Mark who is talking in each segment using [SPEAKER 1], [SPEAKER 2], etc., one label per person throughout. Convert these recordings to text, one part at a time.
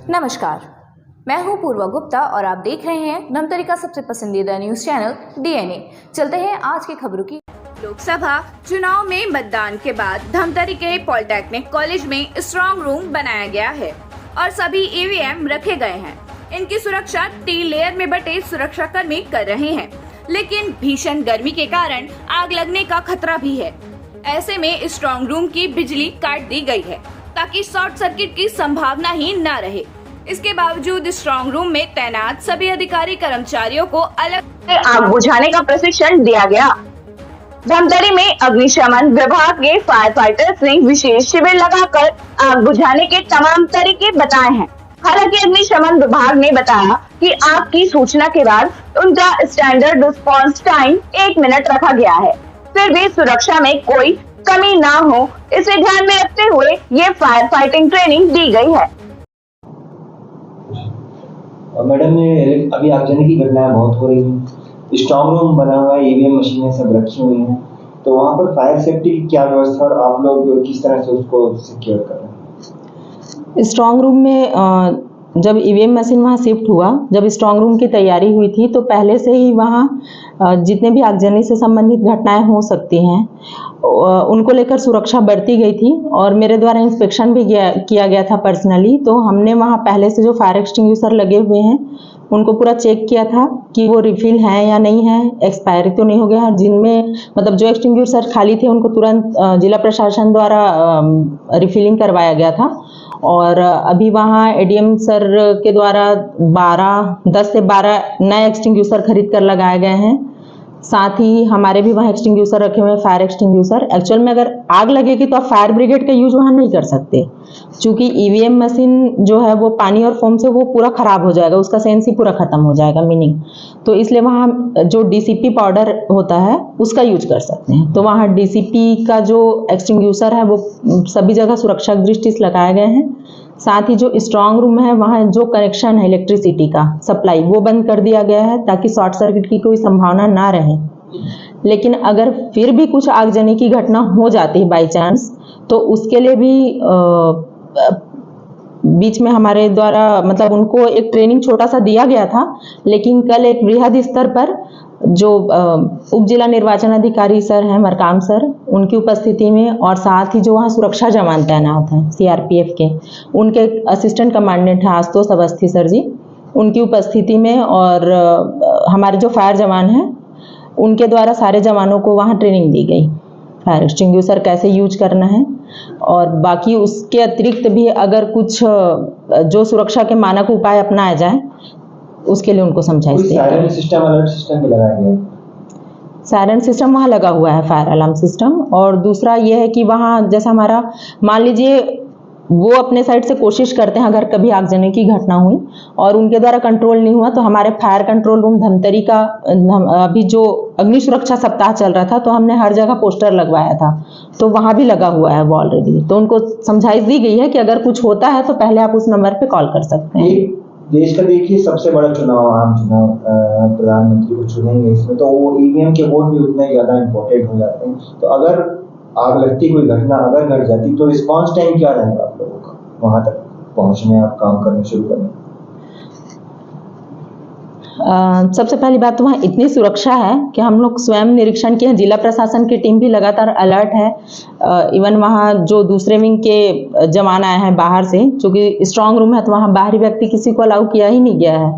[SPEAKER 1] नमस्कार, मैं हूं पूर्वा गुप्ता और आप देख रहे हैं धमतरी का सबसे पसंदीदा न्यूज चैनल डीएनए। चलते हैं आज की खबरों की। लोकसभा चुनाव में मतदान के बाद धमतरी के पॉलिटेक्निक कॉलेज में स्ट्रांग रूम बनाया गया है और सभी ईवीएम रखे गए हैं। इनकी सुरक्षा 3 लेयर में बटे सुरक्षा कर्मी कर रहे हैं, लेकिन भीषण गर्मी के कारण आग लगने का खतरा भी है। ऐसे में स्ट्रांग रूम की बिजली काट दी गई है ताकि शॉर्ट सर्किट की संभावना ही न रहे। इसके बावजूद स्ट्रांग रूम में तैनात सभी अधिकारी कर्मचारियों को अलग
[SPEAKER 2] आग बुझाने का प्रशिक्षण दिया गया। धमतरी में अग्निशमन विभाग के फायर फाइटर्स ने विशेष शिविर लगाकर आग बुझाने के तमाम तरीके बताए हैं। हालांकि अग्निशमन विभाग ने बताया कि आग की सूचना के बाद उनका स्टैंडर्ड रिस्पांस टाइम 1 मिनट रखा गया है। फिर भी सुरक्षा में कोई कमी ना हो, इसे ध्यान में रखते हुए ये फायर फाइटिंग ट्रेनिंग दी गई है।
[SPEAKER 3] मैडम ने अभी आगजनी की घटनाएं बहुत हो रही हैं। स्ट्रांग रूम बना हुआ है, ईवीएम मशीनें सब रखी हुई हैं, तो वहाँ पर फायर सेफ्टी की क्या व्यवस्था और आप लोग किस तरह से उसको सिक्योर कर रहे हैं?
[SPEAKER 4] स्ट्रांग रूम में जब ईवीएम मशीन वहाँ शिफ्ट हुआ, जब स्ट्रांग रूम की तैयारी हुई थी तो पहले से ही वहाँ जितने भी आगजनी से संबंधित घटनाएं हो सकती हैं उनको लेकर सुरक्षा बरती गई थी और मेरे द्वारा इंस्पेक्शन भी किया गया था पर्सनली। तो हमने वहाँ पहले से जो फायर एक्सटिंग्विशर लगे हुए हैं उनको पूरा चेक किया था कि वो रिफिल हैं या नहीं है, एक्सपायरी तो नहीं हो गया। जिनमें मतलब जो एक्सटिंग्विशर खाली थे उनको तुरंत जिला प्रशासन द्वारा रिफिलिंग करवाया गया था। और अभी वहाँ एडीएम सर के द्वारा 10 से 12 नए एक्सटिंग्विशर खरीद कर लगाए गए हैं। साथ ही हमारे भी वहाँ एक्सटिंग्विशर रखे हुए हैं, फायर एक्सटिंग्विशर। एक्चुअल में अगर आग लगेगी तो आप फायर ब्रिगेड का यूज वहाँ नहीं कर सकते, क्योंकि ईवीएम मशीन जो है वो पानी और फोम से वो पूरा खराब हो जाएगा, उसका सेंस ही पूरा खत्म हो जाएगा मीनिंग। तो इसलिए वहाँ जो डीसीपी पाउडर होता है उसका यूज कर सकते हैं। तो वहाँ डीसीपी का जो एक्सटिंग्विशर है वो सभी जगह सुरक्षा दृष्टि से लगाए गए हैं। साथ ही जो स्ट्रांग रूम है वहाँ जो कनेक्शन है इलेक्ट्रिसिटी का सप्लाई वो बंद कर दिया गया है ताकि शॉर्ट सर्किट की कोई संभावना ना रहे। लेकिन अगर फिर भी कुछ आगजनी की घटना हो जाती है बाई चांस, तो उसके लिए भी बीच में हमारे द्वारा मतलब उनको एक ट्रेनिंग छोटा सा दिया गया था। लेकिन कल एक बृहद स्तर पर जो उप जिला निर्वाचन अधिकारी सर हैं मरकाम सर, उनकी उपस्थिति में और साथ ही जो वहाँ सुरक्षा जवान तैनात हैं सीआरपीएफ के, उनके असिस्टेंट कमांडेंट हैं आशुतोष अवस्थी सर जी, उनकी उपस्थिति में और हमारे जो फायर जवान हैं उनके द्वारा सारे जवानों को वहाँ ट्रेनिंग दी गई फायर एक्सटिंग्विशर कैसे यूज करना है। और बाकी उसके अतिरिक्त भी अगर कुछ जो सुरक्षा के मानक उपाय अपनाए जाए उसके लिए उनको समझाइश दें।
[SPEAKER 3] सायरन सिस्टम, अलर्ट सिस्टम भी लगाया गया है?
[SPEAKER 4] सायरन सिस्टम वहाँ लगा हुआ है, फायर अलार्म सिस्टम। और दूसरा ये है कि वहाँ जैसा हमारा मान लीजिए वो अपने साइड से कोशिश करते हैं, अगर कभी आगजनी की घटना हुई और उनके द्वारा कंट्रोल नहीं हुआ तो हमारे फायर कंट्रोल रूम धमतरी का अभी जो अग्नि सुरक्षा सप्ताह चल रहा था तो हमने हर जगह पोस्टर लगवाया था, तो वहाँ भी लगा हुआ है वो ऑलरेडी। तो उनको समझाइश दी गई है कि अगर कुछ होता है तो पहले आप उस नंबर पे कॉल कर सकते हैं।
[SPEAKER 3] देश का देखिए सबसे बड़ा चुनाव, आम चुनाव, प्रधानमंत्री को चुनेंगे, इसमें तो वो ईवीएम के वोट भी उतने ज्यादा इम्पोर्टेंट हो जाते हैं। तो अगर आग लगती कोई घटना अगर घट जाती तो रिस्पांस टाइम क्या रहेगा आप लोगों का वहां तक पहुंचने, आप काम करना शुरू करने?
[SPEAKER 4] सबसे पहली बात तो वहाँ इतनी सुरक्षा है कि हम लोग स्वयं निरीक्षण किए हैं, जिला प्रशासन की टीम भी लगातार अलर्ट है। इवन वहाँ जो दूसरे विंग के जवान आए हैं बाहर से, क्योंकि स्ट्रांग रूम है तो वहाँ बाहरी व्यक्ति किसी को अलाउ किया ही नहीं गया है।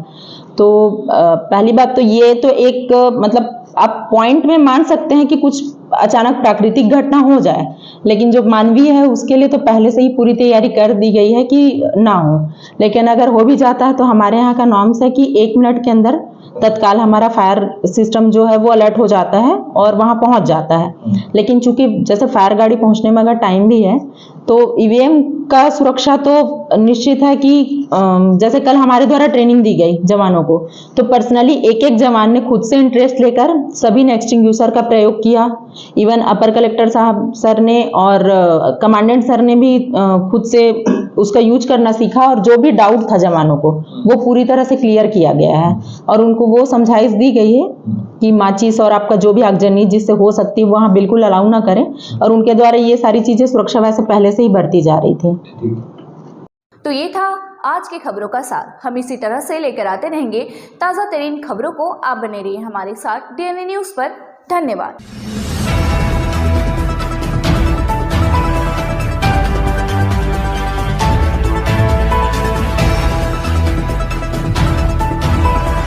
[SPEAKER 4] तो पहली बात तो ये तो एक मतलब आप पॉइंट में मान सकते हैं कि कुछ अचानक प्राकृतिक घटना हो जाए, लेकिन जो मानवीय है उसके लिए तो पहले से ही पूरी तैयारी कर दी गई है कि ना हो। लेकिन अगर हो भी जाता है तो हमारे यहाँ का नॉर्म्स है कि 1 मिनट के अंदर तत्काल हमारा फायर सिस्टम जो है वो अलर्ट हो जाता है और वहाँ पहुँच जाता है। लेकिन चूंकि जैसे फायर गाड़ी पहुँचने में अगर टाइम भी है तो ईवीएम का सुरक्षा तो निश्चित है कि जैसे कल हमारे द्वारा ट्रेनिंग दी गई जवानों को, तो पर्सनली एक जवान ने खुद से इंटरेस्ट लेकर सभी ने एक्सटिंग्विशर का प्रयोग किया। इवन अपर कलेक्टर साहब सर ने और कमांडेंट सर ने भी खुद से उसका यूज करना सीखा और जो भी डाउट था जवानों को वो पूरी तरह से क्लियर किया गया है। और उनको वो समझाइश दी गई है कि माचिस और आपका जो भी आगजनी जिससे हो सकती है वहाँ बिल्कुल अलाउ ना करें। और उनके द्वारा ये सारी चीजें सुरक्षा वैसे पहले से ही बढ़ती जा रही थी।
[SPEAKER 1] तो ये था आज की खबरों का सार। हम इसी तरह से लेकर आते रहेंगे ताज़ा तरीन खबरों को। आप बने रहिए हमारे साथ डीएनए न्यूज़ पर। धन्यवाद।